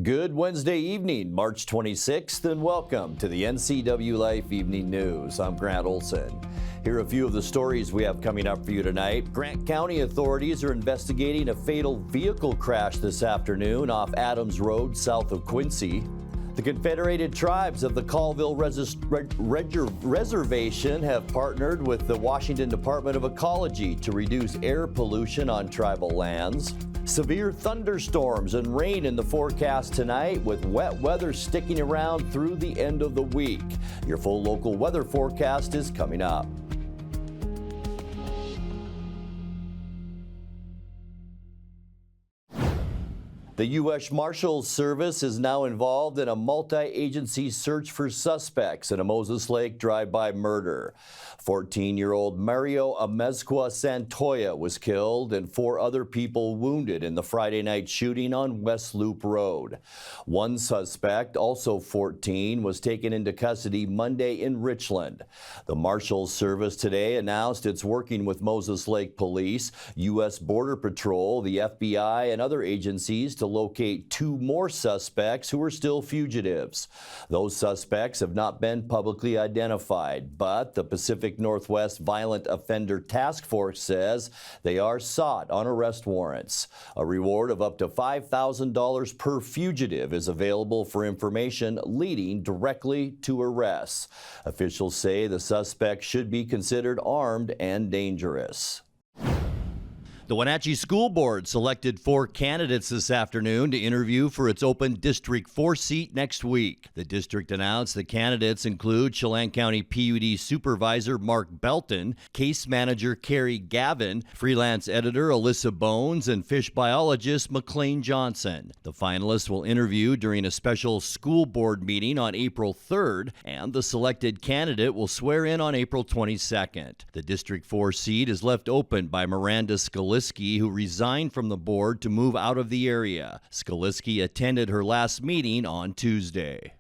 Good Wednesday evening, March 26th, and welcome to the NCWLIFE Evening News. I'm Grant Olson. Here are a few of the stories we have coming up for you tonight. Grant County authorities are investigating a fatal vehicle crash this afternoon off Adams Road south of Quincy. The Confederated Tribes of the Colville Reservation have partnered with the Washington Department of Ecology to reduce air pollution on tribal lands. Severe thunderstorms and rain in the forecast tonight, with wet weather sticking around through the end of the week. Your full local weather forecast is coming up. The US Marshals Service is now involved in a multi-agency search for suspects in a Moses Lake drive-by murder. 14-year-old Mario Amezcua Santoya was killed and 4 other people wounded in the Friday night shooting on West Loop Road. One suspect, also 14, was taken into custody Monday in Richland. The Marshals Service today announced it's working with Moses Lake Police, U.S. Border Patrol, the FBI, and other agencies to locate 2 more suspects who are still fugitives. Those suspects have not been publicly identified, but the Pacific Northwest Violent Offender Task Force says they are sought on arrest warrants. A reward of up to $5,000 per fugitive is available for information leading directly to arrests. Officials say the suspects should be considered armed and dangerous. The Wenatchee School Board selected 4 candidates this afternoon to interview for its open District 4 seat next week. The district announced the candidates include Chelan County PUD Supervisor Mark Belton, Case Manager Carrie Gavin, freelance editor Alyssa Bones, and fish biologist McLean Johnson. The finalists will interview during a special school board meeting on April 3rd, and the selected candidate will swear in on April 22nd. The District 4 seat is left open by Miranda Scaliski, who resigned from the board to move out of the area. Scaliski attended her last meeting on Tuesday.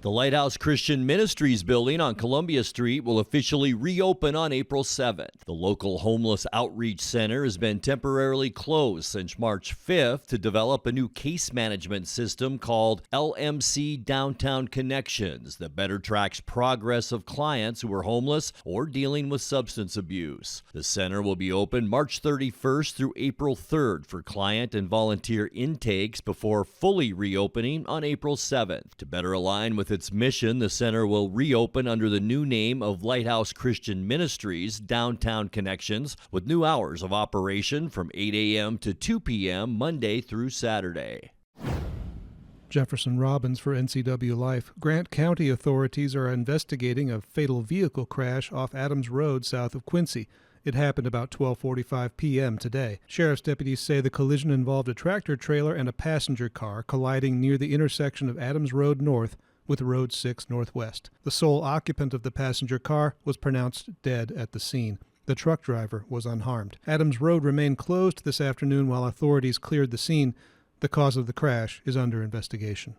The Lighthouse Christian Ministries building on Columbia Street will officially reopen on April 7th. The local homeless outreach center has been temporarily closed since March 5th to develop a new case management system called LMC Downtown Connections that better tracks progress of clients who are homeless or dealing with substance abuse. The center will be open March 31st through April 3rd for client and volunteer intakes before fully reopening on April 7th. To better align with its mission, the center will reopen under the new name of Lighthouse Christian Ministries Downtown Connections, with new hours of operation from 8 a.m. to 2 p.m. Monday through Saturday. Jefferson Robbins for NCWLIFE. Grant County authorities are investigating a fatal vehicle crash off Adams Road south of Quincy. It happened about 12:45 p.m. today. Sheriff's deputies say the collision involved a tractor trailer and a passenger car colliding near the intersection of Adams Road North with Road 6 Northwest. The sole occupant of the passenger car was pronounced dead at the scene. The truck driver was unharmed. Adams Road remained closed this afternoon while authorities cleared the scene. The cause of the crash is under investigation.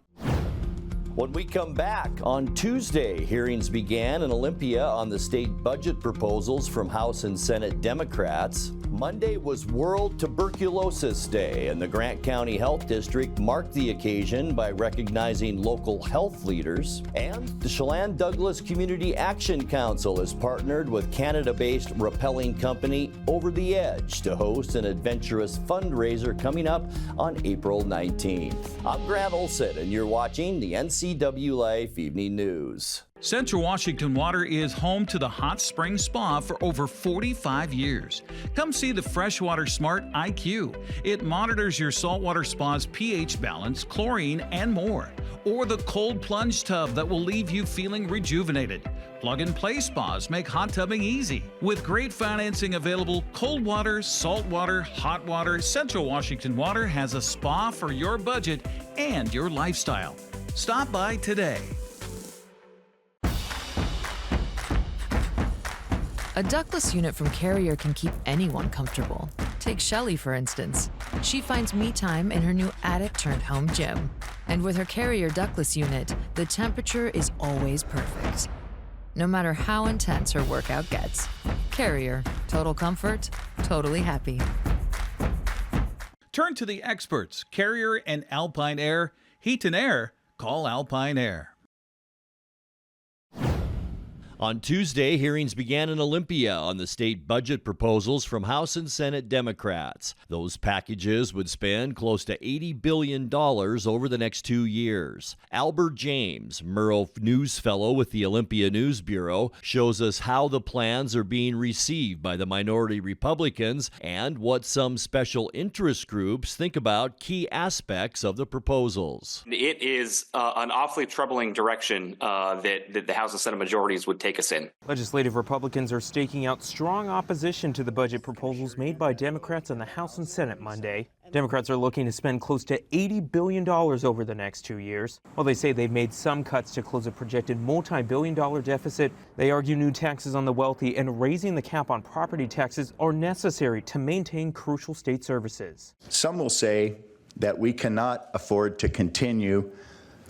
When we come back, on Tuesday, hearings began in Olympia on the state budget proposals from House and Senate Democrats. Monday was World Tuberculosis Day, and the Grant County Health District marked the occasion by recognizing local health leaders. And the Chelan Douglas Community Action Council has partnered with Canada-based rappelling company Over the Edge to host an adventurous fundraiser coming up on April 19th. I'm Grant Olson, and you're watching the NCWLIFE Evening News. Central Washington Water is home to the Hot Spring Spa for over 45 years. Come see the Freshwater Smart IQ. It monitors your saltwater spa's pH balance, chlorine, and more. Or the cold plunge tub that will leave you feeling rejuvenated. Plug-and-play spas make hot tubbing easy. With great financing available, cold water, salt water, hot water, Central Washington Water has a spa for your budget and your lifestyle. Stop by today. A ductless unit from Carrier can keep anyone comfortable. Take Shelly, for instance. She finds me time in her new attic-turned-home gym. And with her Carrier ductless unit, the temperature is always perfect. No matter how intense her workout gets. Carrier. Total comfort, totally happy. Turn to the experts, Carrier and Alpine Air. Heat and air, call Alpine Air. On Tuesday, hearings began in Olympia on the state budget proposals from House and Senate Democrats. Those packages would spend close to $80 billion over the next 2 years. Albert James, Murrow News Fellow with the Olympia News Bureau, shows us how the plans are being received by the minority Republicans and what some special interest groups think about key aspects of the proposals. It is an awfully troubling direction that the House and Senate majorities would take us in. Legislative Republicans are staking out strong opposition to the budget proposals made by Democrats in the House and Senate Monday. Democrats are looking to spend close to $80 billion over the next 2 years. While they say they've made some cuts to close a projected multi-billion-dollar deficit, they argue new taxes on the wealthy and raising the cap on property taxes are necessary to maintain crucial state services. Some will say that we cannot afford to continue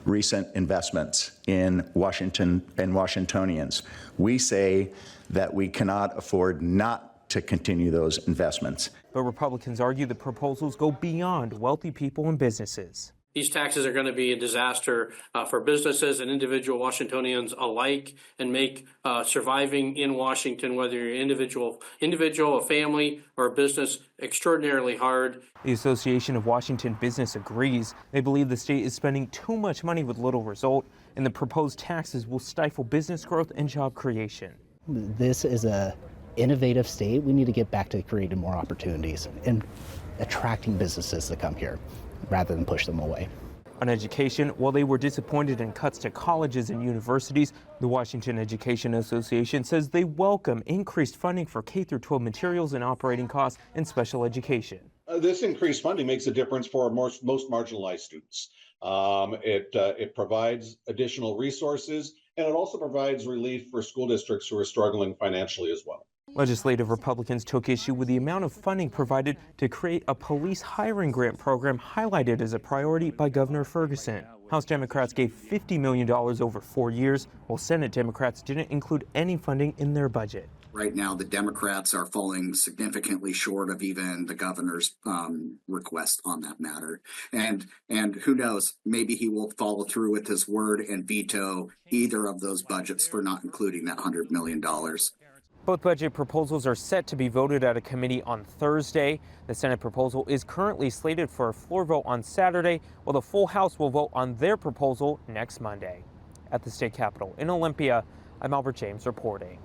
recent investments in Washington and Washingtonians. We say that we cannot afford not to continue those investments. But Republicans argue the proposals go beyond wealthy people and businesses. These taxes are going to be a disaster for businesses and individual Washingtonians alike, and make surviving in Washington, whether you're an individual, a family, or a business, extraordinarily hard. The Association of Washington Business agrees. They believe the state is spending too much money with little result, and the proposed taxes will stifle business growth and job creation. This is an innovative state. We need to get back to creating more opportunities and attracting businesses to come here, rather than push them away. On education, while they were disappointed in cuts to colleges and universities, the Washington Education Association says they welcome increased funding for K-12 materials and operating costs and special education. This increased funding makes a difference for most marginalized students. It provides additional resources, and it also provides relief for school districts who are struggling financially as well. Legislative Republicans took issue with the amount of funding provided to create a police hiring grant program highlighted as a priority by Governor Ferguson. House Democrats gave $50 million over 4 years, while Senate Democrats didn't include any funding in their budget. Right now, the Democrats are falling significantly short of even the governor's request on that matter. And who knows, maybe he will follow through with his word and veto either of those budgets for not including that $100 million. Both budget proposals are set to be voted at a committee on Thursday. The Senate proposal is currently slated for a floor vote on Saturday, while the full House will vote on their proposal next Monday. At the state capitol in Olympia, I'm Albert James reporting.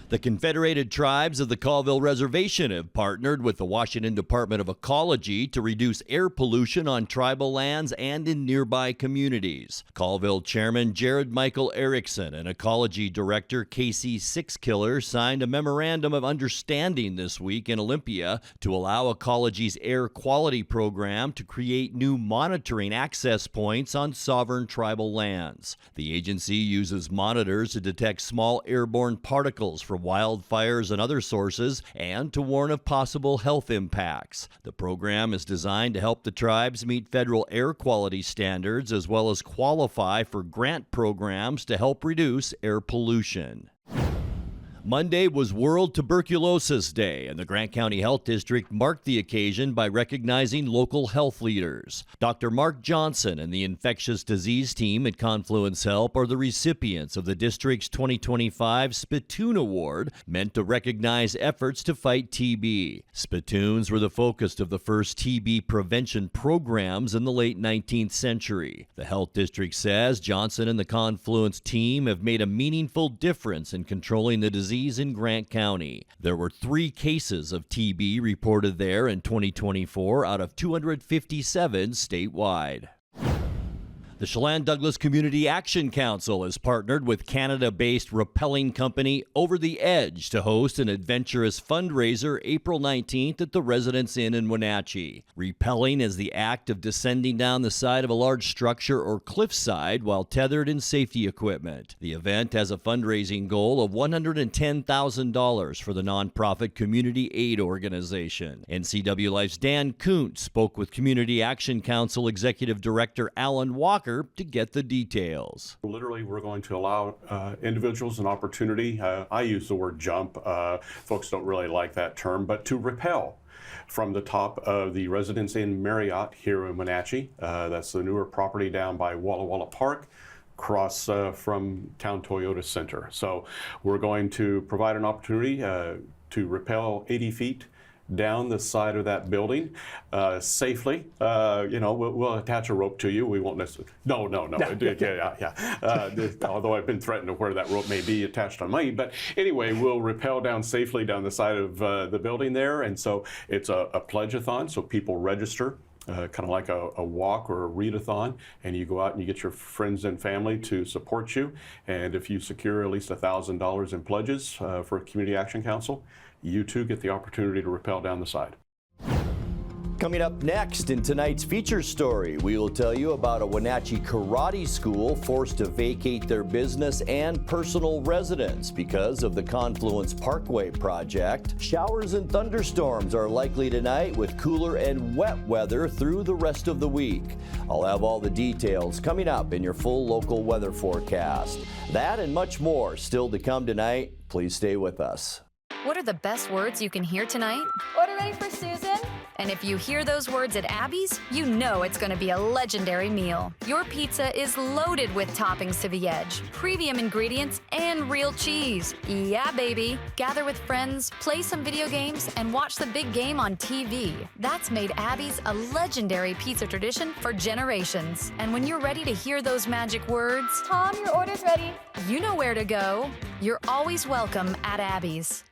The Confederated Tribes of the Colville Reservation have partnered with the Washington Department of Ecology to reduce air pollution on tribal lands and in nearby communities. Colville Chairman Jared Michael Erickson and Ecology Director Casey Sixkiller signed a memorandum of understanding this week in Olympia to allow Ecology's air quality program to create new monitoring access points on sovereign tribal lands. The agency uses monitors to detect small airborne particles from wildfires and other sources, and to warn of possible health impacts. The program is designed to help the tribes meet federal air quality standards as well as qualify for grant programs to help reduce air pollution. Monday was World Tuberculosis Day, and the Grant County Health District marked the occasion by recognizing local health leaders. Dr. Mark Johnson and the infectious disease team at Confluence Health are the recipients of the district's 2025 Spittoon Award, meant to recognize efforts to fight TB. Spittoons were the focus of the first TB prevention programs in the late 19th century. The health district says Johnson and the Confluence team have made a meaningful difference in controlling the disease in Grant County. There were 3 cases of TB reported there in 2024 out of 257 statewide. The Chelan Douglas Community Action Council has partnered with Canada-based rappelling company Over the Edge to host an adventurous fundraiser April 19th at the Residence Inn in Wenatchee. Rappelling is the act of descending down the side of a large structure or cliffside while tethered in safety equipment. The event has a fundraising goal of $110,000 for the nonprofit community aid organization. NCWLIFE's Dan Kuntz spoke with Community Action Council Executive Director Alan Walker to get the details. Literally, we're going to allow individuals an opportunity. I use the word jump. Folks don't really like that term, but to rappel. from the top of the Residence Inn Marriott here in Wenatchee. That's the newer property down by Walla Walla Park, across from Town Toyota Center. So we're going to provide an opportunity to rappel 80 feet down the side of that building safely. We'll attach a rope to you. We won't necessarily. No. Although I've been threatened of where that rope may be attached on me. But anyway, we'll rappel down safely down the side of the building there. And so it's a pledge-a-thon, so people register. Kind of like a walk or a readathon, and you go out and you get your friends and family to support you. And if you secure at least $1,000 in pledges for Community Action Council, you too get the opportunity to rappel down the side. Coming up next in tonight's feature story, we will tell you about a Wenatchee karate school forced to vacate their business and personal residence because of the Confluence Parkway project. Showers and thunderstorms are likely tonight with cooler and wet weather through the rest of the week. I'll have all the details coming up in your full local weather forecast. That and much more still to come tonight. Please stay with us. What are the best words you can hear tonight? Order ready for Susan? And if you hear those words at Abby's, you know it's going to be a legendary meal. Your pizza is loaded with toppings to the edge, premium ingredients, and real cheese. Yeah, baby. Gather with friends, play some video games, and watch the big game on TV. That's made Abby's a legendary pizza tradition for generations. And when you're ready to hear those magic words, Tom, your order's ready. You know where to go. You're always welcome at Abby's.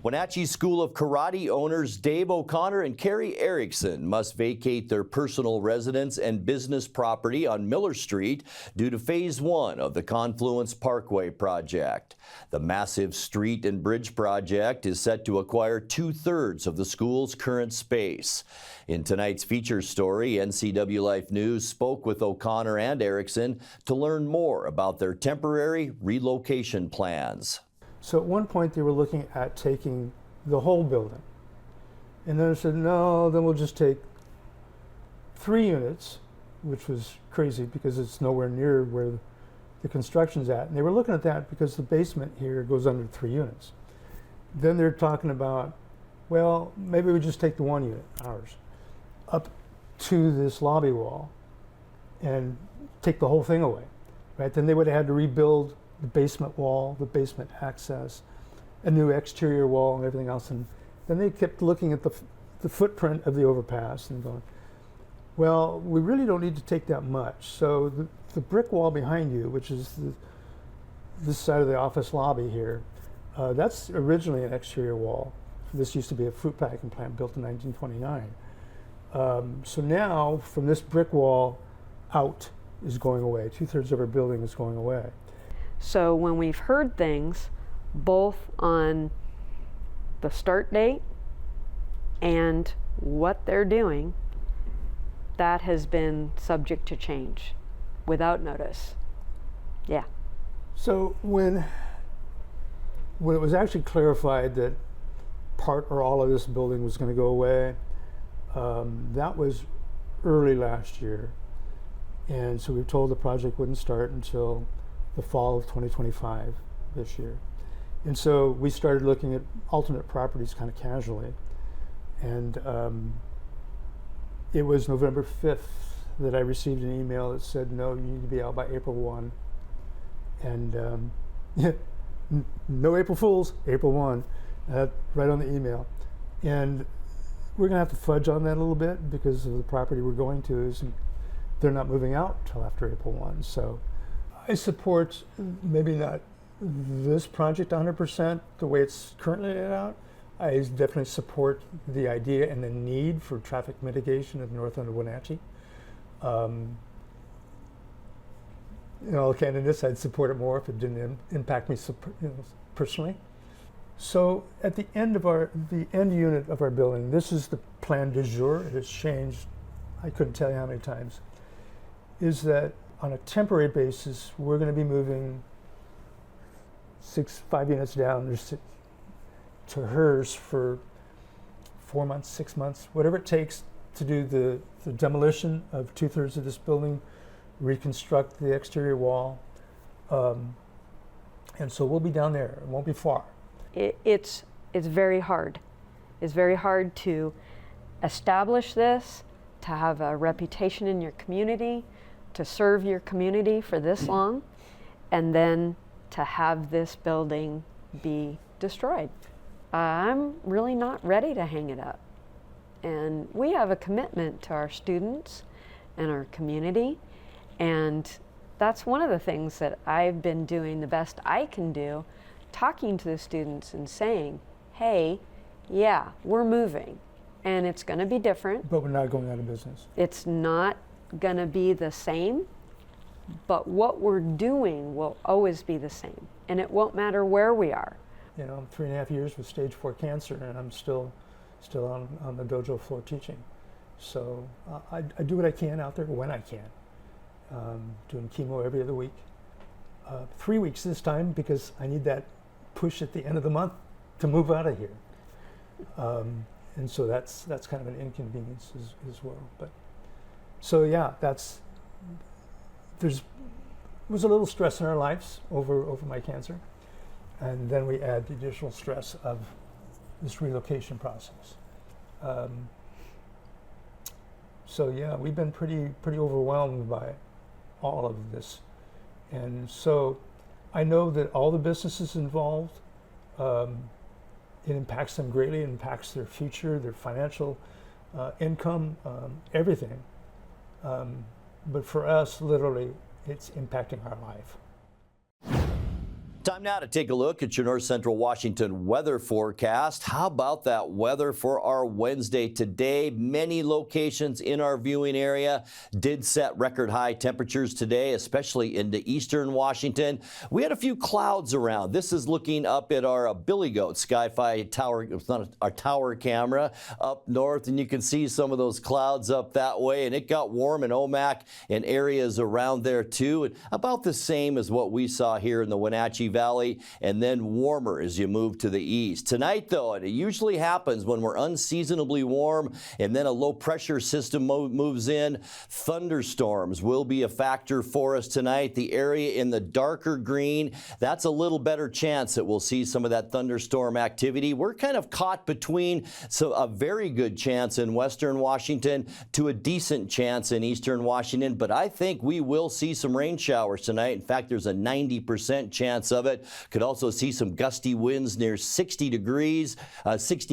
Wenatchee School of Karate owners Dave O'Connor and Carrie Erickson must vacate their personal residence and business property on Miller Street due to Phase 1 of the Confluence Parkway project. The massive street and bridge project is set to acquire 2/3 of the school's current space. In tonight's feature story, NCWLIFE News spoke with O'Connor and Erickson to learn more about their temporary relocation plans. So at one point they were looking at taking the whole building. And then I said, no, then we'll just take 3 units, which was crazy because it's nowhere near where the construction's at. And they were looking at that because the basement here goes under 3 units. Then they're talking about, well, maybe we just take the 1 unit, ours, up to this lobby wall and take the whole thing away, right? Then they would have had to rebuild the basement wall, the basement access, a new exterior wall and everything else. And then they kept looking at the footprint of the overpass and going, well, we really don't need to take that much. So the brick wall behind you, which is this side of the office lobby here, that's originally an exterior wall. This used to be a fruit packing plant built in 1929. So now from this brick wall out is going away. 2/3 of our building is going away. So when we've heard things, both on the start date and what they're doing, that has been subject to change without notice. Yeah. So when it was actually clarified that part or all of this building was going to go away, that was early last year. And so we were told the project wouldn't start until the fall of 2025 this year. And so we started looking at alternate properties kind of casually. And it was November 5th that I received an email that said, no, you need to be out by April 1. And no April Fools, April 1, right on the email. And we're gonna have to fudge on that a little bit because of the property we're going to is they're not moving out till after April 1. So I support maybe not this project 100% the way it's currently laid out. I definitely support the idea and the need for traffic mitigation at the north end of Wenatchee. In all candidness, I'd support it more if it didn't impact me personally. So at the end unit of our building, this is the plan du jour. It has changed, I couldn't tell you how many times, is that on a temporary basis, we're going to be moving 5 units down to hers for 4 months, 6 months, whatever it takes to do the demolition of 2/3 of this building, reconstruct the exterior wall. And so we'll be down there. It won't be far. It's very hard It's very hard to establish this, to have a reputation in your community, to serve your community for this long, and then to have this building be destroyed. I'm really not ready to hang it up. And we have a commitment to our students and our community, and that's one of the things that I've been doing the best I can do, talking to the students and saying, hey, yeah, we're moving, and it's going to be different. But we're not going out of business. It's not going to be the same, but what we're doing will always be the same, and it won't matter where we are. You know, I'm 3.5 years with stage 4 cancer, and I'm still on the dojo floor teaching. So I do what I can out there when I can. Doing chemo every other week. 3 weeks this time because I need that push at the end of the month to move out of here. And so that's kind of an inconvenience as well. But so yeah, was a little stress in our lives over my cancer, and then we add the additional stress of this relocation process. So yeah, we've been pretty overwhelmed by all of this, and so I know that all the businesses involved, it impacts them greatly. It impacts their future, their financial income, everything. But for us, literally, it's impacting our life. Time now to take a look at your North Central Washington weather forecast. How about that weather for our Wednesday today? Many locations in our viewing area did set record high temperatures today, especially into eastern Washington. We had a few clouds around. This is looking up at our Billy Goat Sky-Fi tower. It's not our tower camera up north, and you can see some of those clouds up that way. And it got warm in Omak and areas around there too. And about the same as what we saw here in the Wenatchee Valley, and then warmer as you move to the east. Tonight, though, and it usually happens when we're unseasonably warm and then a low pressure system moves in, thunderstorms will be a factor for us tonight. The area in the darker green, that's a little better chance that we'll see some of that thunderstorm activity. We're kind of caught between a very good chance in western Washington to a decent chance in eastern Washington, but I think we will see some rain showers tonight. In fact, there's a 90% chance of it. Could also see some gusty winds near 60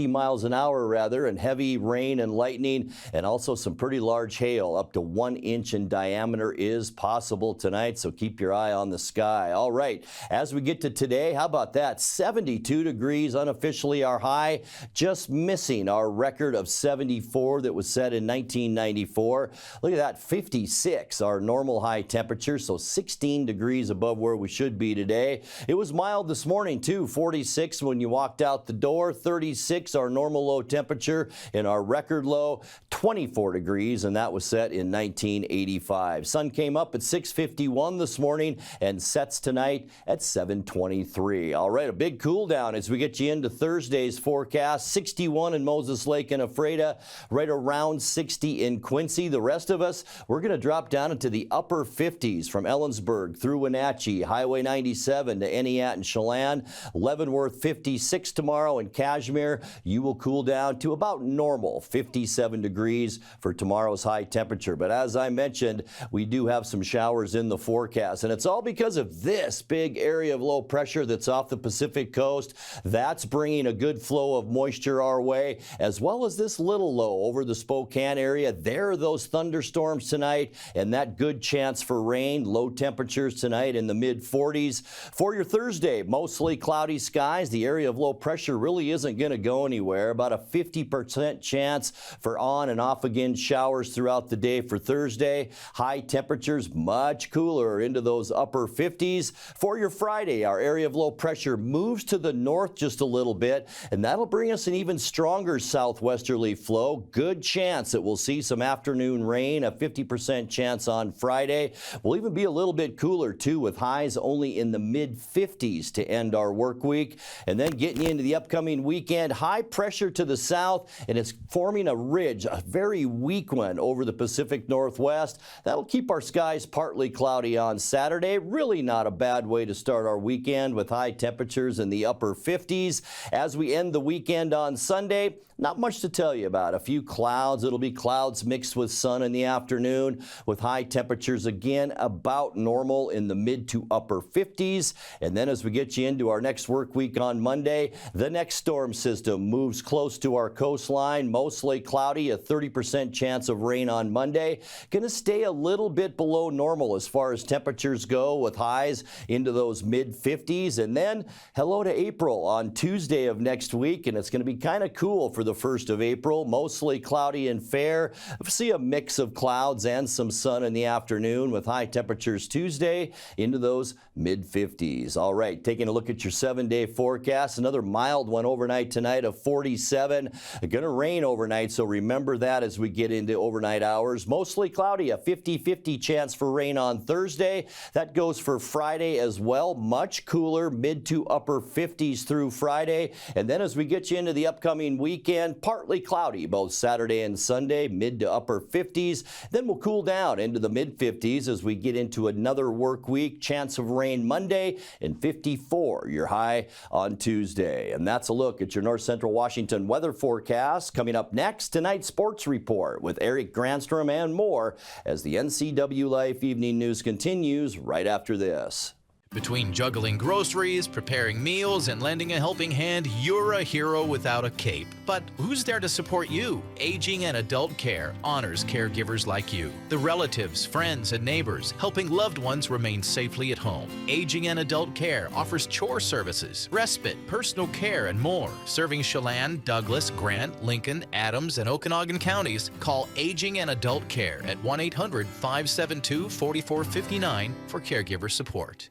miles an hour rather, and heavy rain and lightning, and also some pretty large hail up to 1 inch in diameter is possible tonight, so keep your eye on the sky. All right, as we get to today, how about that? 72 degrees unofficially our high, just missing our record of 74 that was set in 1994. Look at that, 56 our normal high temperature, so 16 degrees above where we should be today. It was mild this morning too, 46 when you walked out the door, 36 our normal low temperature, and our record low 24 degrees, and that was set in 1985. Sun came up at 6:51 this morning and sets tonight at 7:23. All right, a big cool down as we get you into Thursday's forecast. 61 in Moses Lake and Ephrata, right around 60 in Quincy. The rest of us, we're going to drop down into the upper 50s from Ellensburg through Wenatchee, Highway 97 to Eniat and Chelan. Leavenworth 56 tomorrow, and Cashmere you will cool down to about normal 57 degrees for tomorrow's high temperature. But as I mentioned, we do have some showers in the forecast, and it's all because of this big area of low pressure that's off the Pacific coast. That's bringing a good flow of moisture our way, as well as this little low over the Spokane area. There are those thunderstorms tonight, and that good chance for rain. Low temperatures tonight in the mid-40s. For your Thursday, mostly cloudy skies. The area of low pressure really isn't going to go anywhere. About a 50% chance for on and off again showers throughout the day for Thursday. High temperatures much cooler into those upper 50s. For your Friday, our area of low pressure moves to the north just a little bit, and that'll bring us an even stronger southwesterly flow. Good chance that we'll see some afternoon rain, a 50% chance on Friday. We'll even be a little bit cooler too, with highs only in the mid 50s to end our work week. And then getting into the upcoming weekend, high pressure to the south, and it's forming a ridge, a very weak one over the Pacific Northwest. That'll keep our skies partly cloudy on Saturday. Really not a bad way to start our weekend with high temperatures in the upper 50s. As we end the weekend on Sunday, not much to tell you about. A few clouds. It'll be clouds mixed with sun in the afternoon with high temperatures again about normal in the mid to upper 50s. And then as we get you into our next work week on Monday, the next storm system moves close to our coastline. Mostly cloudy, a 30% chance of rain on Monday. Going to stay a little bit below normal as far as temperatures go with highs into those mid 50s. And then hello to April on Tuesday of next week. And it's going to be kind of cool for the 1st of April, mostly cloudy and fair. We'll see a mix of clouds and some sun in the afternoon with high temperatures Tuesday into those mid 50s. All right, taking a look at your 7-day forecast. Another mild one overnight tonight of 47. Going to rain overnight, so remember that as we get into overnight hours. Mostly cloudy, a 50-50 chance for rain on Thursday. That goes for Friday as well. Much cooler, mid to upper 50s through Friday. And then as we get you into the upcoming weekend, partly cloudy both Saturday and Sunday, mid to upper 50s. Then we'll cool down into the mid 50s as we get into another work week. Chance of rain Monday and 54 your high on Tuesday. And that's a look at your North Central Washington weather forecast. Coming up next, tonight's sports report with Eric Granstrom and more as the NCWLIFE Evening News continues right after this. Between juggling groceries, preparing meals, and lending a helping hand, you're a hero without a cape. But who's there to support you? Aging and Adult Care honors caregivers like you, the relatives, friends, and neighbors, helping loved ones remain safely at home. Aging and Adult Care offers chore services, respite, personal care, and more. Serving Chelan, Douglas, Grant, Lincoln, Adams, and Okanagan counties, call Aging and Adult Care at 1-800-572-4459 for caregiver support.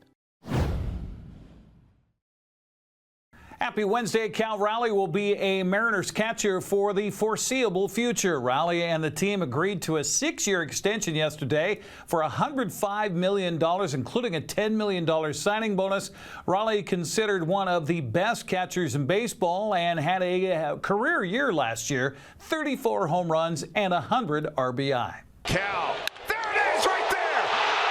Happy Wednesday. Cal Raleigh will be a Mariners catcher for the foreseeable future. Raleigh and the team agreed to a 6-year extension yesterday for $105 million, including a $10 million signing bonus. Raleigh considered one of the best catchers in baseball and had a career year last year, 34 home runs and 100 RBI. Cal. There it is right there.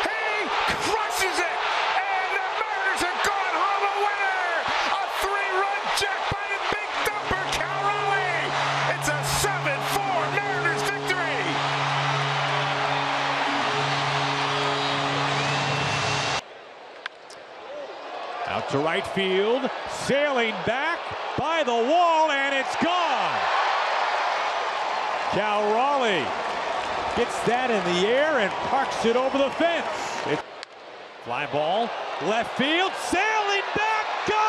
He crushes it. And the Mariners have gone home a winner. A 3-run jack by the big thumper, Cal Raleigh. It's a 7-4 Mariners victory. Out to right field. Sailing back by the wall, and it's gone. Cal Raleigh gets that in the air and parks it over the fence. Fly ball, left field, sailing back, gone!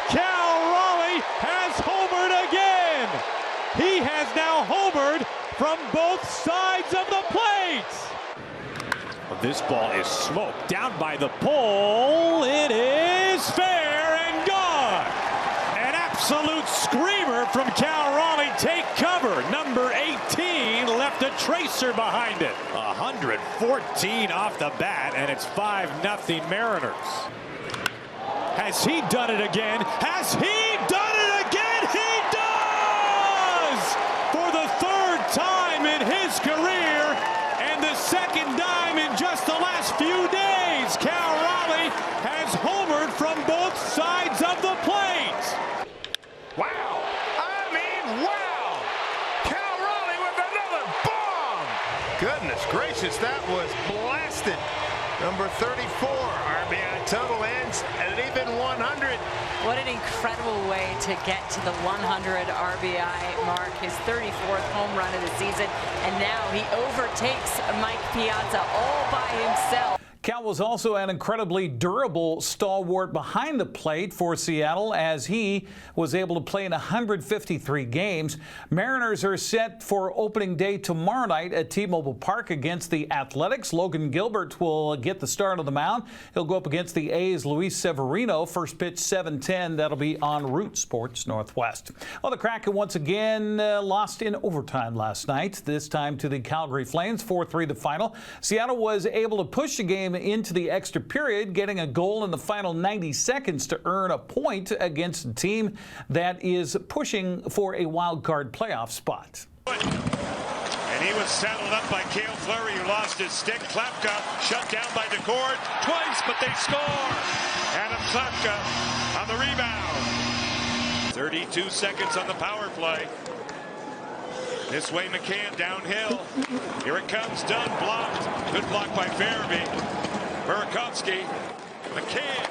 Cal Raleigh has homered again. He has now homered from both sides of the plate. This ball is smoked down by the pole. It is fair and gone. An absolute screamer from Cal Raleigh. Take cover. Number 18 left a tracer behind it. 114 off the bat, and it's 5-0 Mariners. Has he done it again? Has he done it again? He does! For the 3rd time in his career, and the 2nd time in just the last few days, Cal Raleigh has homered from both sides of the plate. Wow! I mean, wow! Cal Raleigh with another bomb! Goodness gracious, that was blasted. Number 34, RBI total ends at an even 100. What an incredible way to get to the 100 RBI mark, his 34th home run of the season, and now he overtakes Mike Piazza all by himself. Cal was also an incredibly durable stalwart behind the plate for Seattle as he was able to play in 153 games. Mariners are set for opening day tomorrow night at T-Mobile Park against the Athletics. Logan Gilbert will get the start on the mound. He'll go up against the A's' Luis Severino. First pitch 7:10. That'll be on Root Sports Northwest. Well, the Kraken once again lost in overtime last night, this time to the Calgary Flames, 4-3 the final. Seattle was able to push the game game into the extra period, getting a goal in the final 90 seconds to earn a point against a team that is pushing for a wild card playoff spot. And he was saddled up by Cale Fleury, who lost his stick. Klepka shut down by DeCord twice, but they score. Adam Klepka on the rebound. 32 seconds on the power play. This way McCann downhill. Here it comes, Dunn blocked. Good block by Farabee. Burakovsky. McCann.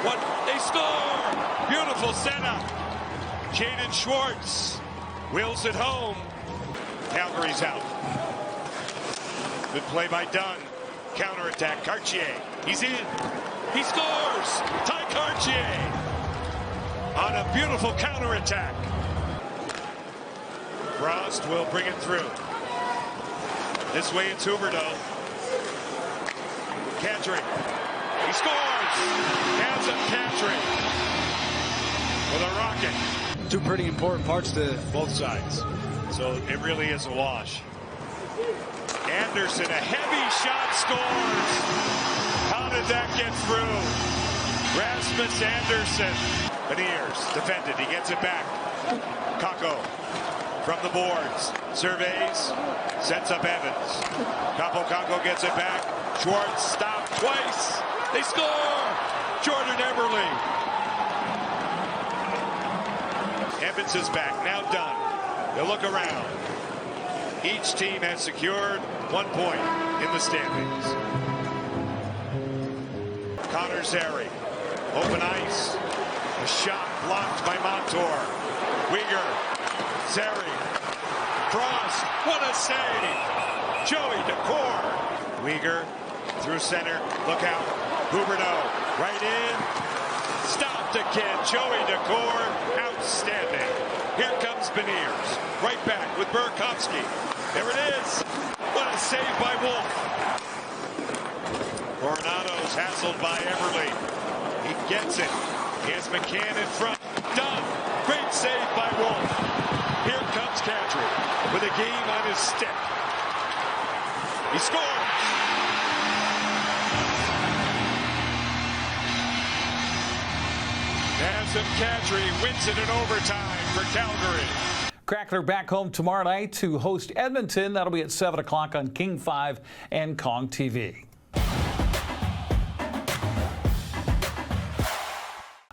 What? They score! Beautiful setup. Jaden Schwartz wheels it home. Calgary's out. Good play by Dunn. Counterattack. Cartier. He's in. He scores! Ty Cartier on a beautiful counterattack. Frost will bring it through. This way it's Huberdeau. Kadri. He scores! Hands up Kadri with a rocket. Two pretty important parts to both sides. So it really is a wash. Anderson, a heavy shot, scores. How did that get through? Rasmus Anderson. Beniers defended. He gets it back. Kakko from the boards. Surveys. Sets up Evans. Kakko gets it back. Schwartz stopped twice. They score. Jordan Eberle. Evans is back. Now done. They'll look around. Each team has secured 1 point in the standings. Connor Zary, open ice. A shot blocked by Montour. Uyghur, Zary, Frost, what a save! Joey Decor. Uyghur through center, look out. Huberdeau, right in. Stopped again, Joey Decor, outstanding. Here comes Beniers, right back with Burakovsky. There it is. What a save by Wolf. Coronado's hassled by Eberle. He gets it. He has McCann in front. Done. Great save by Wolf. Here comes Kadri with a game on his stick. He scores. Nazem Kadri wins it in overtime for Calgary. Crackler back home tomorrow night to host Edmonton. That'll be at 7 o'clock on King 5 and Kong TV.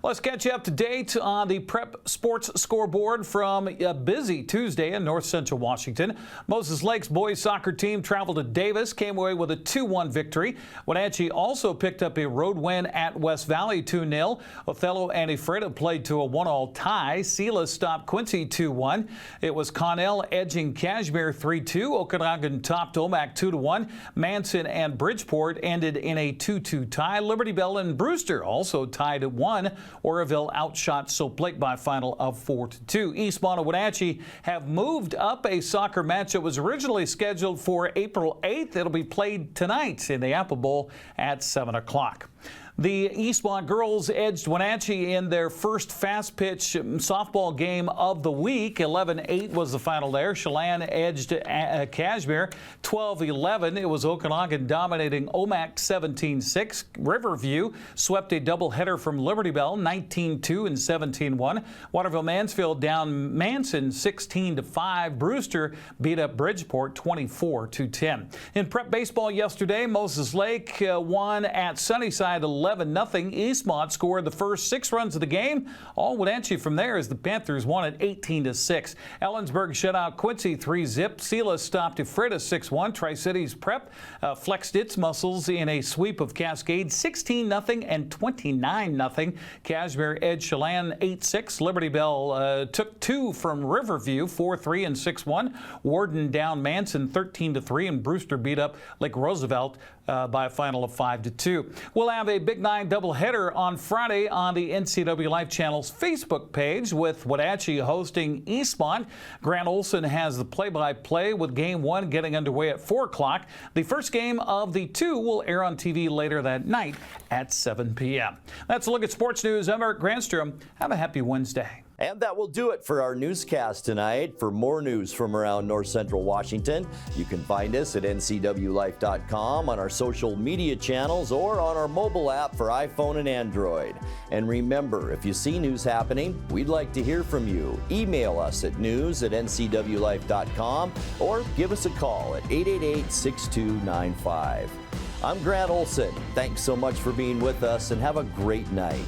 Let's catch you up to date on the Prep Sports scoreboard from a busy Tuesday in North Central Washington. Moses Lake's boys soccer team traveled to Davis, came away with a 2-1 victory. Wenatchee also picked up a road win at West Valley 2-0. Othello and Ephrata played to a 1-1 tie. Selah stopped Quincy 2-1. It was Connell edging Cashmere 3-2. Okanagan topped Omak 2-1. Manson and Bridgeport ended in a 2-2 tie. Liberty Bell and Brewster also tied at 1. Oroville outshot Soap Lake by a final of 4-2. Eastmont and Wenatchee have moved up a soccer match that was originally scheduled for April 8th. It'll be played tonight in the Apple Bowl at 7 o'clock. The Eastmont girls edged Wenatchee in their first fast-pitch softball game of the week. 11-8 was the final there. Chelan edged Cashmere 12-11. It was Okanagan dominating Omak 17-6. Riverview swept a doubleheader from Liberty Bell 19-2 and 17-1. Waterville Mansfield down Manson 16-5. Brewster beat up Bridgeport 24-10. In prep baseball yesterday, Moses Lake won at Sunnyside 11-0. Eastmont scored the first 6 runs of the game. All Wenatchee from there as the Panthers won at 18-6. Ellensburg shut out Quincy 3-0. Selah stopped Ephrata 6-1. Tri-Cities Prep flexed its muscles in a sweep of Cascade 16-0 and 29-0. Cashmere edged Chelan 8-6. Liberty Bell took 2 from Riverview 4-3 and 6-1. Warden down Manson 13-3 and Brewster beat up Lake Roosevelt by a final of 5-2. We'll have a Big 9 doubleheader on Friday on the NCWLIFE channel's Facebook page with Wenatchee hosting Eastmont. Grant Olson has the play-by-play with Game 1 getting underway at 4 o'clock. The first game of the 2 will air on TV later that night at 7 p.m. That's a look at sports news. I'm Eric Granstrom. Have a happy Wednesday. And that will do it for our newscast tonight. For more news from around North Central Washington, you can find us at ncwlife.com, on our social media channels, or on our mobile app for iPhone and Android. And remember, if you see news happening, we'd like to hear from you. Email us at news@ncwlife.com or give us a call at 888-6295. I'm Grant Olson. Thanks so much for being with us, and have a great night.